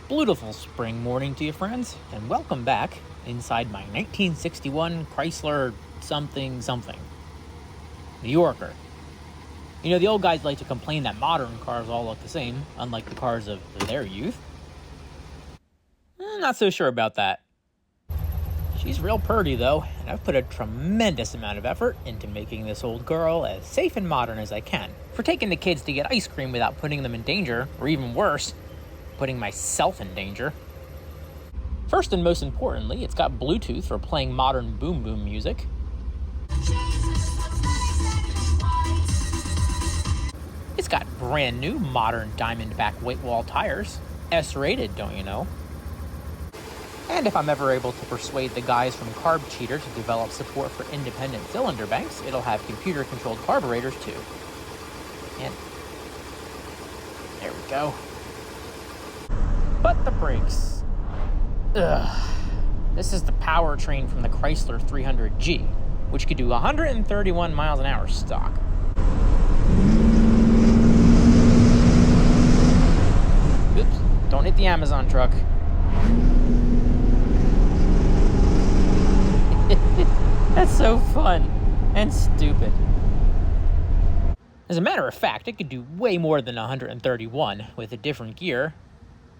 Beautiful spring morning to you, friends, and welcome back inside my 1961 Chrysler something New Yorker. You know, the old guys like to complain that modern cars all look the same, unlike the cars of their youth. Not so sure about that. She's real purty, though, and I've put a tremendous amount of effort into making this old girl as safe and modern as I can. For taking the kids to get ice cream without putting them in danger, or even worse, putting myself in danger. First and most importantly, it's got Bluetooth for playing modern boom boom music. It's got brand new modern Diamondback weight wall tires, S-rated, don't you know? And if I'm ever able to persuade the guys from Carb Cheater to develop support for independent cylinder banks, it'll have computer-controlled carburetors too. And there we go. But the brakes. Ugh. This is the powertrain from the Chrysler 300G, which could do 131 miles an hour stock. Oops, don't hit the Amazon truck. That's so fun and stupid. As a matter of fact, it could do way more than 131 with a different gear.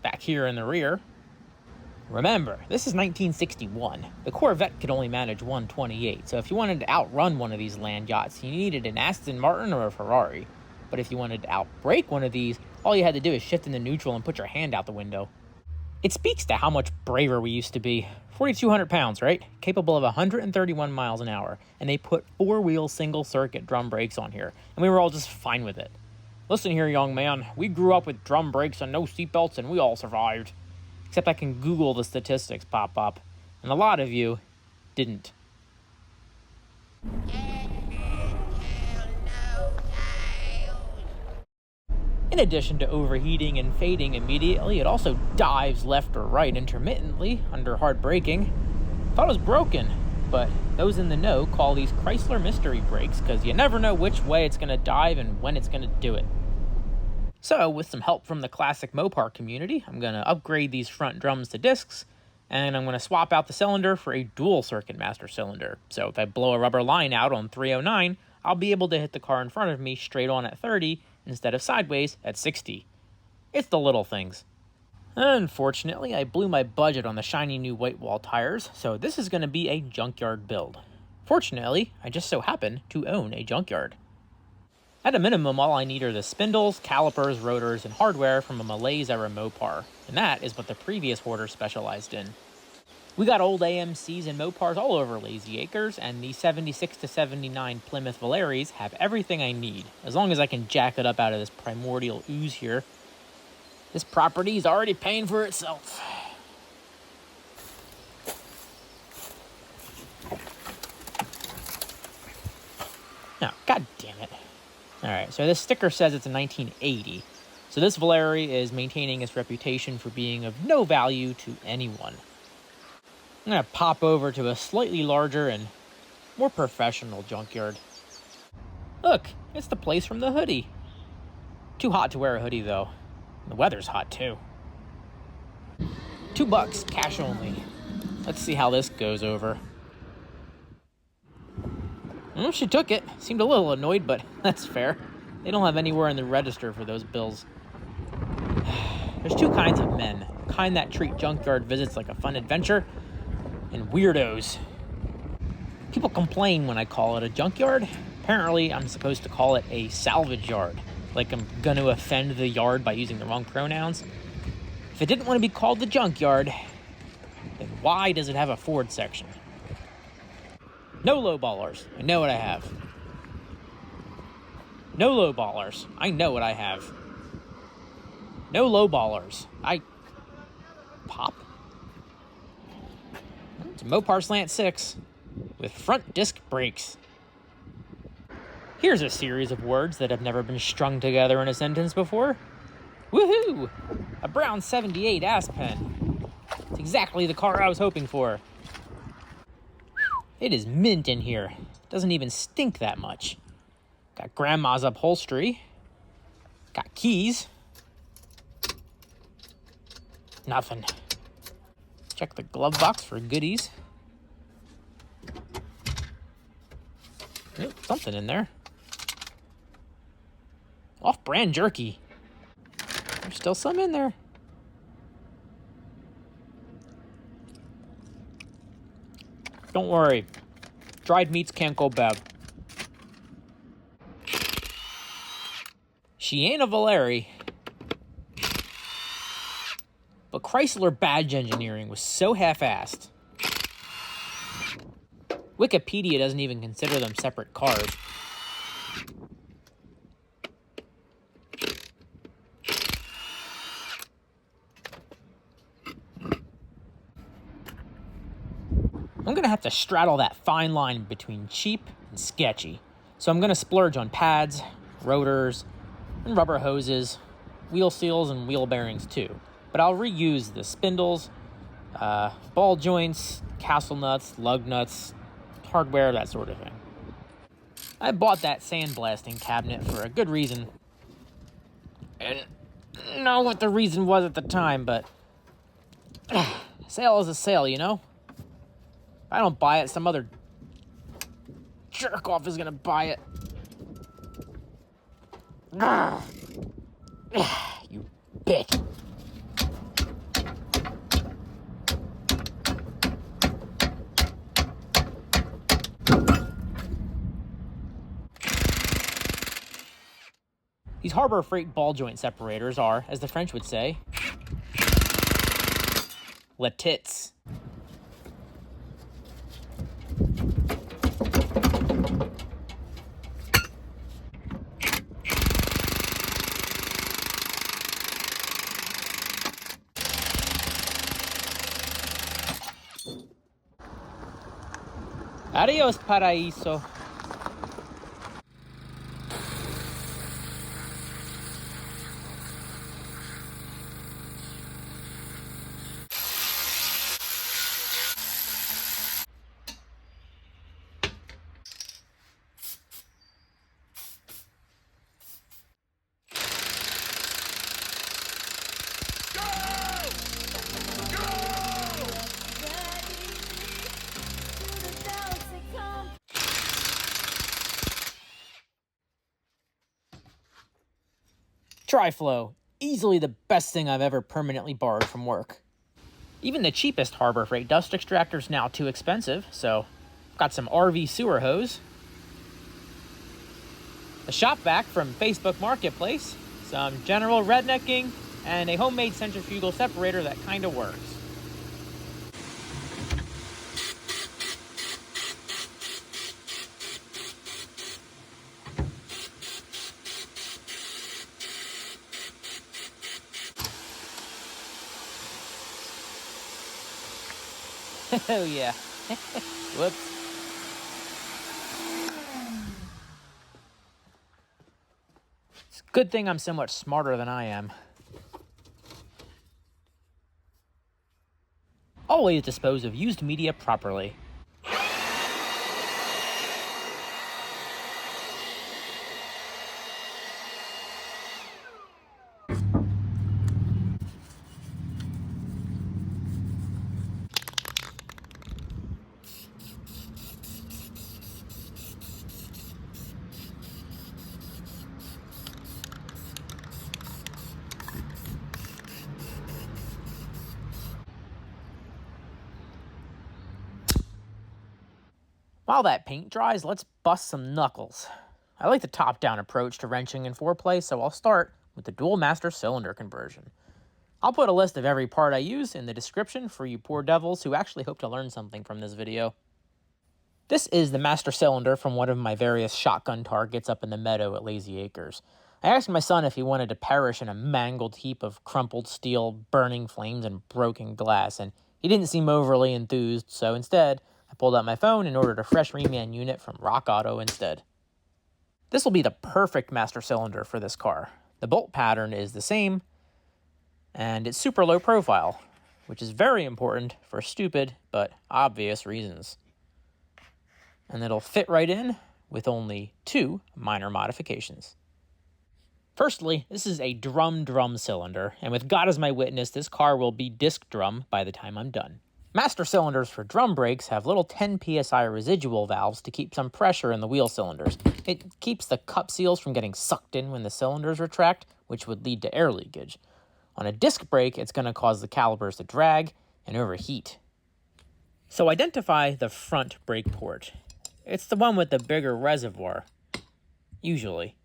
Back here in the rear. Remember, this is 1961. The Corvette could only manage 128, so if you wanted to outrun one of these land yachts, you needed an Aston Martin or a Ferrari. But if you wanted to outbrake one of these, all you had to do is shift into neutral and put your hand out the window. It speaks to how much braver we used to be. 4,200 pounds, right? Capable of 131 miles an hour, and they put four-wheel single-circuit drum brakes on here, and we were all just fine with it. Listen here, young man, we grew up with drum brakes and no seatbelts, and we all survived. Except I can Google the statistics pop up, and a lot of you didn't. In addition to overheating and fading immediately, it also dives left or right intermittently under hard braking. Thought it was broken, but those in the know call these Chrysler mystery brakes because you never know which way it's going to dive and when it's going to do it. So, with some help from the classic Mopar community, I'm going to upgrade these front drums to discs, and I'm going to swap out the cylinder for a dual circuit master cylinder. So if I blow a rubber line out on 309, I'll be able to hit the car in front of me straight on at 30 instead of sideways at 60. It's the little things. Unfortunately, I blew my budget on the shiny new white wall tires, so this is going to be a Junkyard build. Fortunately, I just so happen to own a Junkyard. At a minimum, all I need are the spindles, calipers, rotors, and hardware from a Malaise-era Mopar, and that is what the previous hoarder specialized in. We got old AMCs and Mopars all over Lazy Acres, and the 76 to 79 Plymouth Volares have everything I need, as long as I can jack it up out of this primordial ooze here. This property is already paying for itself. No, god damn it. Alright, so this sticker says it's a 1980. So this Volare is maintaining its reputation for being of no value to anyone. I'm going to pop over to a slightly larger and more professional Junkyard. Look, it's the place from the hoodie. Too hot to wear a hoodie, though. The weather's hot, too. $2, cash only. Let's see how this goes over. Well, she took it. Seemed a little annoyed, but that's fair. They don't have anywhere in the register for those bills. There's two kinds of men. The kind that treat Junkyard visits like a fun adventure, and weirdos. People complain when I call it a junkyard. Apparently, I'm supposed to call it a salvage yard. Like I'm going to offend the yard by using the wrong pronouns. If it didn't want to be called the junkyard, then why does it have a Ford section? No lowballers. I know what I have. No lowballers. I know what I have. No lowballers. Pop? It's a Mopar Slant 6 with front disc brakes. Here's a series of words that have never been strung together in a sentence before. Woohoo! A brown 78 Aspen. It's exactly the car I was hoping for. It is mint in here. Doesn't even stink that much. Got grandma's upholstery. Got keys. Nothing. Check the glove box for goodies. Oh, something in there. Off-brand jerky. There's still some in there. Don't worry. Dried meats can't go bad. She ain't a Volare. But Chrysler badge engineering was so half-assed. Wikipedia doesn't even consider them separate cars. I'm going to have to straddle that fine line between cheap and sketchy. So I'm going to splurge on pads, rotors, and rubber hoses, wheel seals, and wheel bearings too. But I'll reuse the spindles, ball joints, castle nuts, lug nuts, hardware, that sort of thing. I bought that sandblasting cabinet for a good reason. And I don't know what the reason was at the time, but sale is a sale, you know? If I don't buy it, some other jerk-off is gonna buy it. You bitch. These Harbor Freight ball joint separators are, as the French would say, le tits. Adios, paraíso. Tri-Flow, easily the best thing I've ever permanently borrowed from work. Even the cheapest Harbor Freight dust extractor's now too expensive, so I've got some RV sewer hose, a shop vac from Facebook Marketplace, some general rednecking, and a homemade centrifugal separator that kinda works. Oh yeah. Whoops. It's a good thing I'm so much smarter than I am. Always dispose of used media properly. While that paint dries, let's bust some knuckles. I like the top-down approach to wrenching in foreplay, so I'll start with the dual master cylinder conversion. I'll put a list of every part I use in the description for you poor devils who actually hope to learn something from this video. This is the master cylinder from one of my various shotgun targets up in the meadow at Lazy Acres. I asked my son if he wanted to perish in a mangled heap of crumpled steel, burning flames, and broken glass, and he didn't seem overly enthused, so instead, I pulled out my phone and ordered a fresh reman unit from Rock Auto instead. This will be the perfect master cylinder for this car. The bolt pattern is the same, and it's super low profile, which is very important for stupid but obvious reasons. and it'll fit right in with only 2 minor modifications. Firstly, this is a drum cylinder, and with God as my witness, this car will be disc drum by the time I'm done. Master cylinders for drum brakes have little 10 psi residual valves to keep some pressure in the wheel cylinders. It keeps the cup seals from getting sucked in when the cylinders retract, which would lead to air leakage. On a disc brake, it's going to cause the calipers to drag and overheat. So identify the front brake port. It's the one with the bigger reservoir, usually.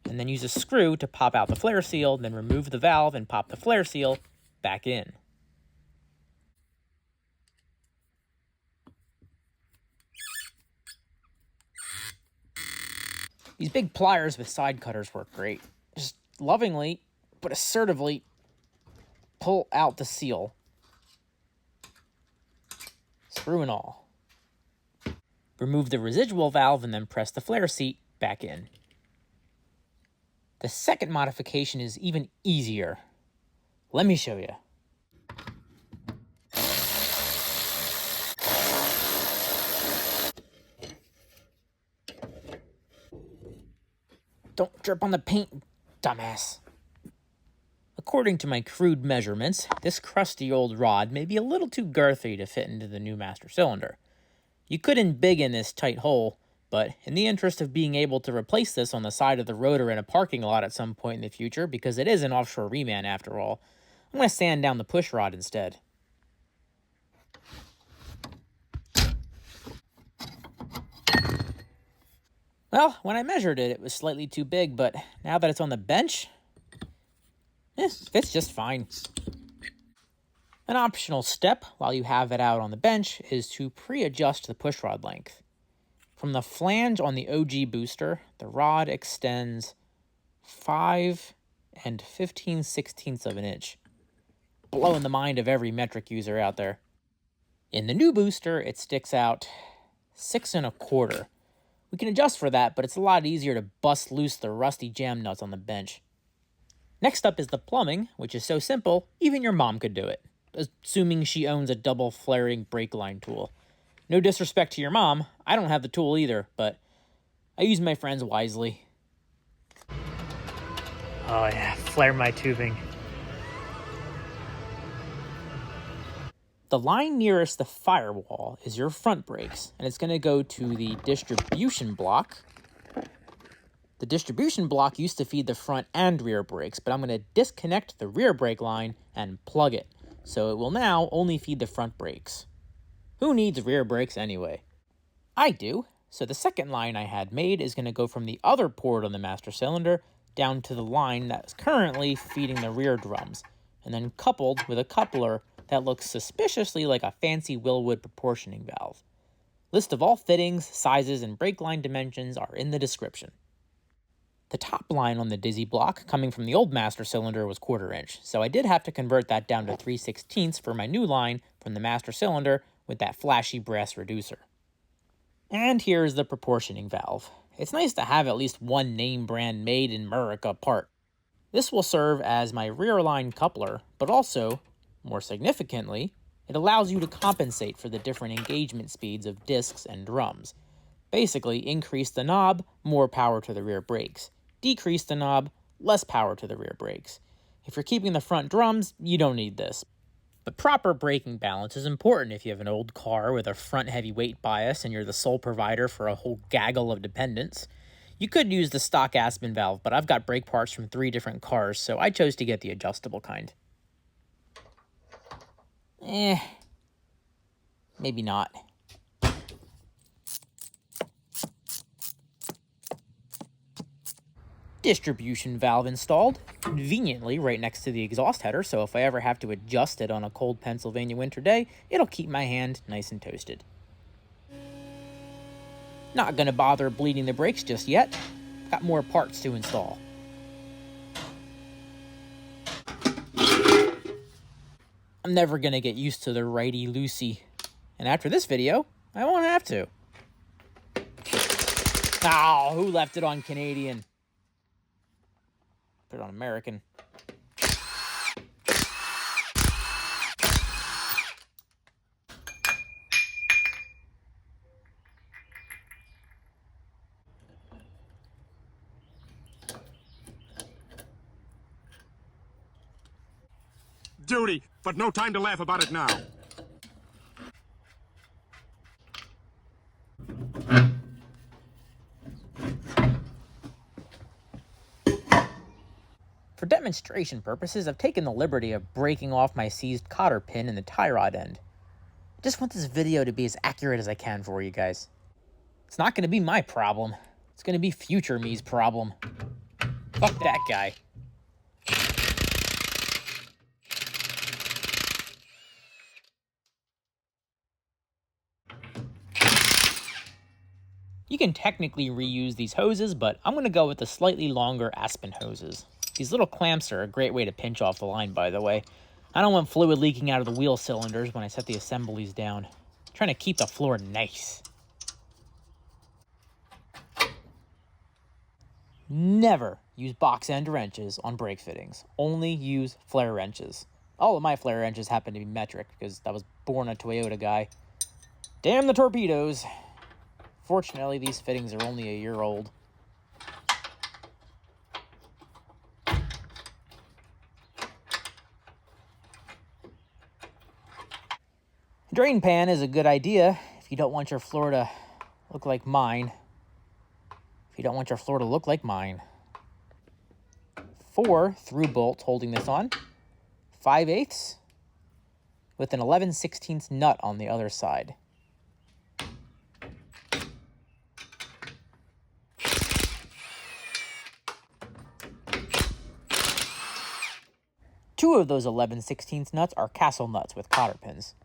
And then use a screw to pop out the flare seal, then remove the valve and pop the flare seal back in. These big pliers with side cutters work great. Just lovingly, but assertively, pull out the seal. Screw and all. Remove the residual valve and then press the flare seat back in. The second modification is even easier. Let me show you. Don't drip on the paint, dumbass. According to my crude measurements, this crusty old rod may be a little too girthy to fit into the new master cylinder. You could embiggen this tight hole, but in the interest of being able to replace this on the side of the rotor in a parking lot at some point in the future, because it is an offshore reman after all, I'm going to sand down the push rod instead. Well, when I measured it, it was slightly too big, but now that it's on the bench, fits just fine. An optional step while you have it out on the bench is to pre-adjust the pushrod length. From the flange on the OG booster, the rod extends 5 15/16 of an inch, blowing the mind of every metric user out there. In the new booster, it sticks out 6 1/4. We can adjust for that, but it's a lot easier to bust loose the rusty jam nuts on the bench. Next up is the plumbing, which is so simple, even your mom could do it, assuming she owns a double flaring brake line tool. No disrespect to your mom, I don't have the tool either, but I use my friends wisely. Oh yeah, flare my tubing. The line nearest the firewall is your front brakes, and it's going to go to the distribution block. The distribution block used to feed the front and rear brakes, but I'm going to disconnect the rear brake line and plug it, so it will now only feed the front brakes. Who needs rear brakes anyway? I do, so the second line I had made is going to go from the other port on the master cylinder down to the line that's currently feeding the rear drums, and then coupled with a coupler that looks suspiciously like a fancy Wilwood proportioning valve. List of all fittings, sizes, and brake line dimensions are in the description. The top line on the Dizzy block coming from the old master cylinder was 1/4 inch, so I did have to convert that down to 3/16 for my new line from the master cylinder with that flashy brass reducer. And here's the proportioning valve. It's nice to have at least one name brand made in America part. This will serve as my rear line coupler, but also, more significantly, it allows you to compensate for the different engagement speeds of discs and drums. Basically, increase the knob, more power to the rear brakes. Decrease the knob, less power to the rear brakes. If you're keeping the front drums, you don't need this. But proper braking balance is important if you have an old car with a front-heavy weight bias and you're the sole provider for a whole gaggle of dependents. You could use the stock Aspen valve, but I've got brake parts from 3 different cars, so I chose to get the adjustable kind. Maybe not. Distribution valve installed, conveniently right next to the exhaust header, so if I ever have to adjust it on a cold Pennsylvania winter day, it'll keep my hand nice and toasted. Not gonna bother bleeding the brakes just yet. Got more parts to install. I'm never gonna get used to the righty-loosey, and after this video, I won't have to. Oh, who left it on Canadian? Put it on American. duty, but no time to laugh about it now. For demonstration purposes, I've taken the liberty of breaking off my seized cotter pin in the tie rod end. I just want this video to be as accurate as I can for you guys. It's not going to be my problem. It's going to be future me's problem. Fuck that guy. You can technically reuse these hoses, but I'm going to go with the slightly longer Aspen hoses. These little clamps are a great way to pinch off the line, by the way. I don't want fluid leaking out of the wheel cylinders when I set the assemblies down. I'm trying to keep the floor nice. Never use box end wrenches on brake fittings. Only use flare wrenches. All of my flare wrenches happen to be metric because I was born a Toyota guy. Damn the torpedoes. Fortunately, these fittings are only a year old. A drain pan is a good idea if you don't want your floor to look like mine. If you don't want your floor to look like mine. 4 through bolts holding this on. 5/8 with an 11/16 nut on the other side. Two of those 11/16 nuts are castle nuts with cotter pins.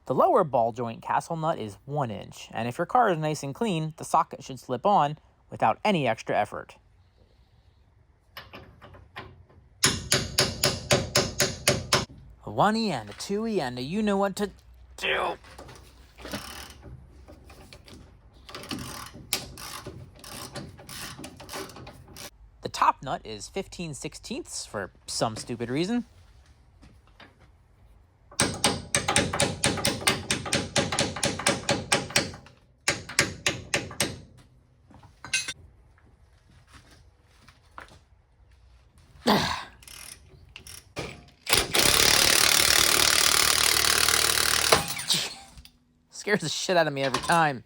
The lower ball joint castle nut is 1 inch, and if your car is nice and clean, the socket should slip on without any extra effort. A 1E and a 2E and a you know what to do. The top nut is 15/16 for some stupid reason. Scares the shit out of me every time.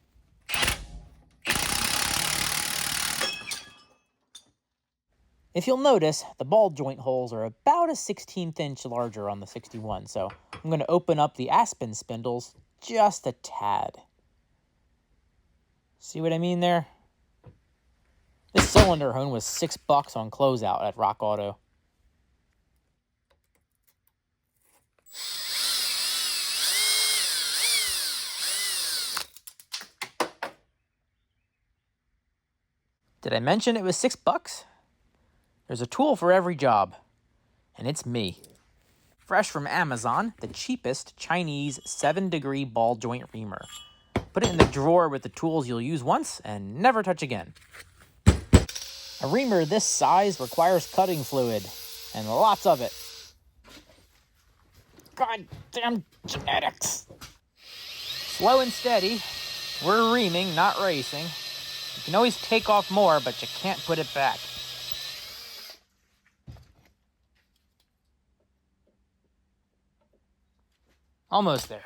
If you'll notice, the ball joint holes are about a 1/16 inch larger on the 61, so I'm going to open up the Aspen spindles just a tad. See what I mean there? This cylinder hone was $6 on closeout at Rock Auto. Did I mention it was $6? There's a tool for every job, and it's me. Fresh from Amazon, the cheapest Chinese 7-degree ball joint reamer. Put it in the drawer with the tools you'll use once and never touch again. A reamer this size requires cutting fluid, and lots of it. Goddamn genetics! Slow and steady. We're reaming, not racing. You can always take off more, but you can't put it back. Almost there.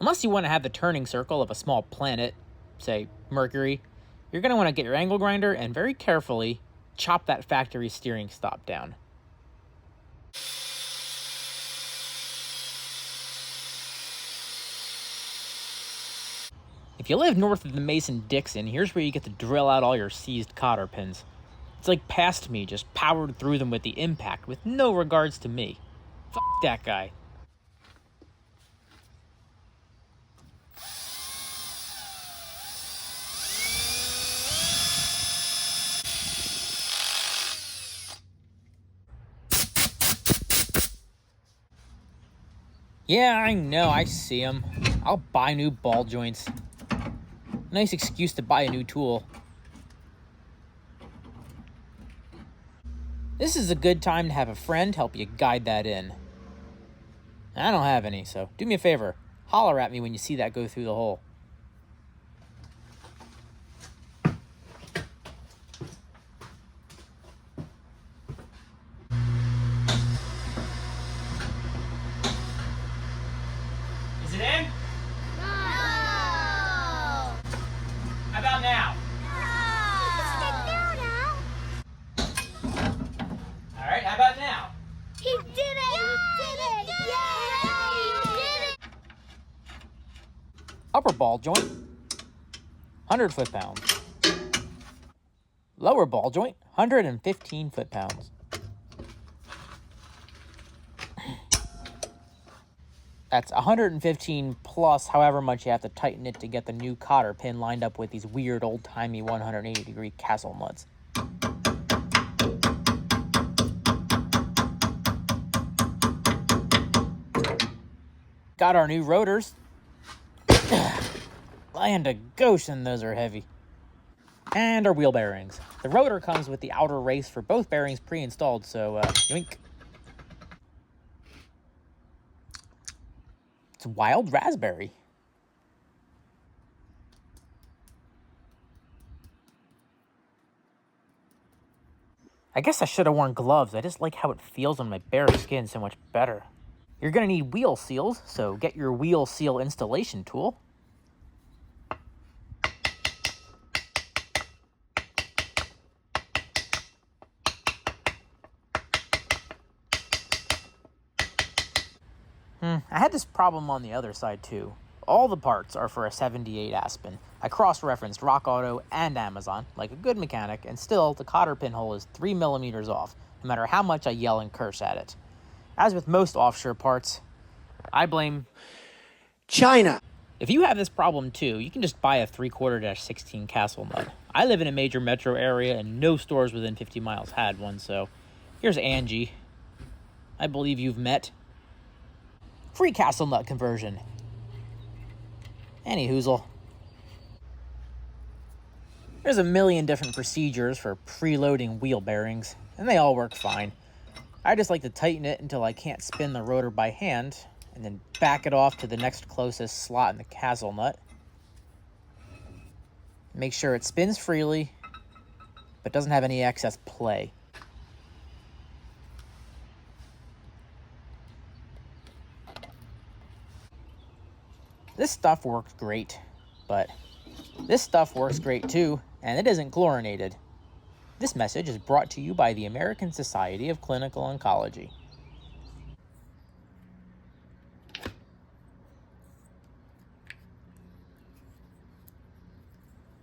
Unless you want to have the turning circle of a small planet, say Mercury, you're going to want to get your angle grinder and very carefully chop that factory steering stop down. If you live north of the Mason-Dixon, here's where you get to drill out all your seized cotter pins. It's like past me just powered through them with the impact with no regards to me. F*** that guy. Yeah, I know, I see them. I'll buy new ball joints. Nice excuse to buy a new tool. This is a good time to have a friend help you guide that in. I don't have any, so do me a favor. Holler at me when you see that go through the hole. Is it in? No! How about now? All right, how about now? He did it! He did it! Yay! He did it! Upper ball joint, 100 foot-pounds. Lower ball joint, 115 foot-pounds. That's 115 plus however much you have to tighten it to get the new cotter pin lined up with these weird old-timey 180-degree castle nuts. Got our new rotors. Land of Goshen, those are heavy. And our wheel bearings. The rotor comes with the outer race for both bearings pre-installed, so yoink. It's wild raspberry. I guess I should have worn gloves. I just like how it feels on my bare skin so much better. You're going to need wheel seals, so get your wheel seal installation tool. I had this problem on the other side too. All the parts are for a 78 Aspen. I cross-referenced Rock Auto and Amazon, like a good mechanic, and still the cotter pinhole is 3 millimeters off, no matter how much I yell and curse at it. As with most offshore parts, I blame China. If you have this problem too, you can just buy a 3/4-16 castle nut. I live in a major metro area and no stores within 50 miles had one, so here's Angie. I believe you've met. Free castle nut conversion. Any hoozle. There's a million different procedures for preloading wheel bearings, and they all work fine. I just like to tighten it until I can't spin the rotor by hand, and then back it off to the next closest slot in the castle nut. Make sure it spins freely, but doesn't have any excess play. This stuff works great, but this stuff works great too, and it isn't chlorinated. This message is brought to you by the American Society of Clinical Oncology.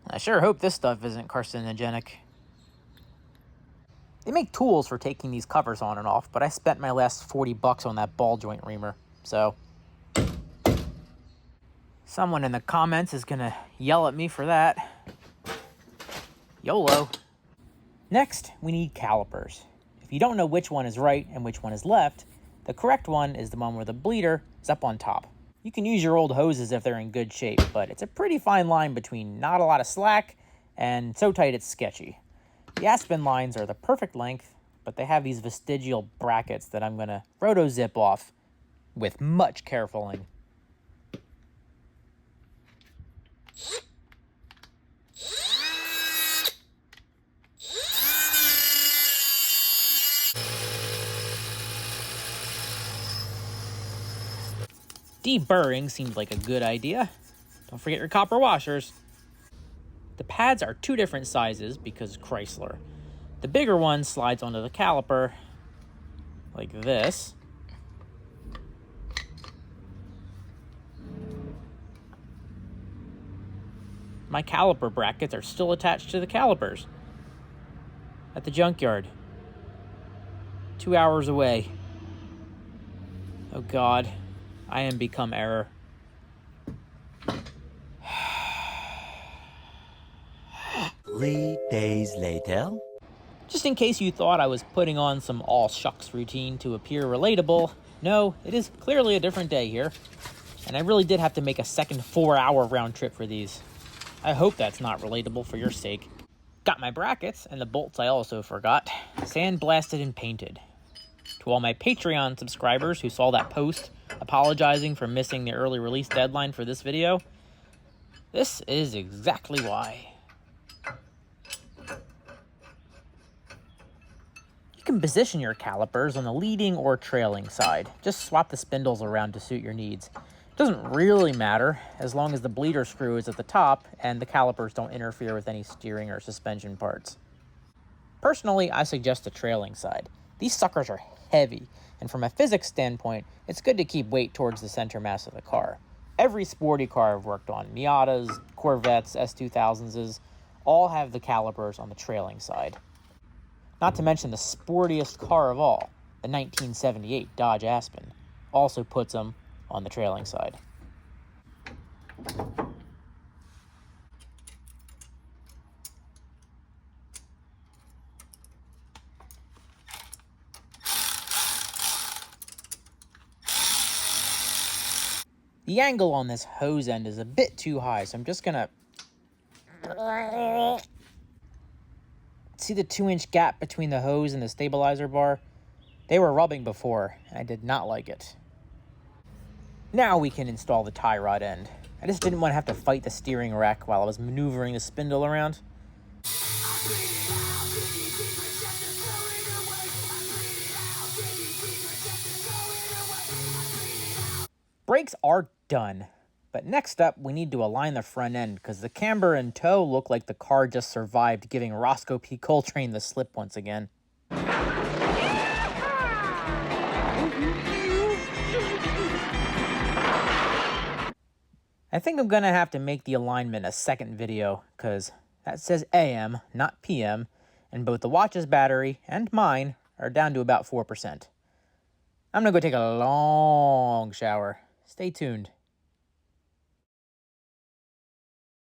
I sure hope this stuff isn't carcinogenic. They make tools for taking these covers on and off, but I spent my last $40 on that ball joint reamer, so someone in the comments is gonna yell at me for that. YOLO. Next, we need calipers. If you don't know which one is right and which one is left, the correct one is the one where the bleeder is up on top. You can use your old hoses if they're in good shape, but it's a pretty fine line between not a lot of slack and so tight it's sketchy. The Aspen lines are the perfect length, but they have these vestigial brackets that I'm gonna roto zip off with much carefuling. Deburring seemed like a good idea. Don't forget your copper washers. The pads are two different sizes because Chrysler. The bigger one slides onto the caliper like this. My caliper brackets are still attached to the calipers at the junkyard. 2 hours away. Oh God. I am become error. 3 days later. Just in case you thought I was putting on some all shucks routine to appear relatable, no, it is clearly a different day here. And I really did have to make a second 4-hour round trip for these. I hope that's not relatable for your sake. Got my brackets, and the bolts I also forgot, sandblasted and painted. To all my Patreon subscribers who saw that post apologizing for missing the early release deadline for this video, this is exactly why. You can position your calipers on the leading or trailing side. Just swap the spindles around to suit your needs. It doesn't really matter as long as the bleeder screw is at the top and the calipers don't interfere with any steering or suspension parts. Personally, I suggest the trailing side. These suckers are heavy, and from a physics standpoint, it's good to keep weight towards the center mass of the car. Every sporty car I've worked on, Miatas, Corvettes, S2000s, all have the calipers on the trailing side. Not to mention the sportiest car of all, the 1978 Dodge Aspen, also puts them on the trailing side. The angle on this hose end is a bit too high, so I'm just gonna... See the 2-inch gap between the hose and the stabilizer bar? They were rubbing before, and I did not like it. Now we can install the tie rod end. I just didn't want to have to fight the steering rack while I was maneuvering the spindle around. Brakes are done, but next up we need to align the front end because the camber and toe look like the car just survived giving Roscoe P. Coltrane the slip once again. I think I'm gonna have to make the alignment a second video because that says AM, not PM, and both the watch's battery and mine are down to about 4%. I'm gonna go take a long shower. Stay tuned.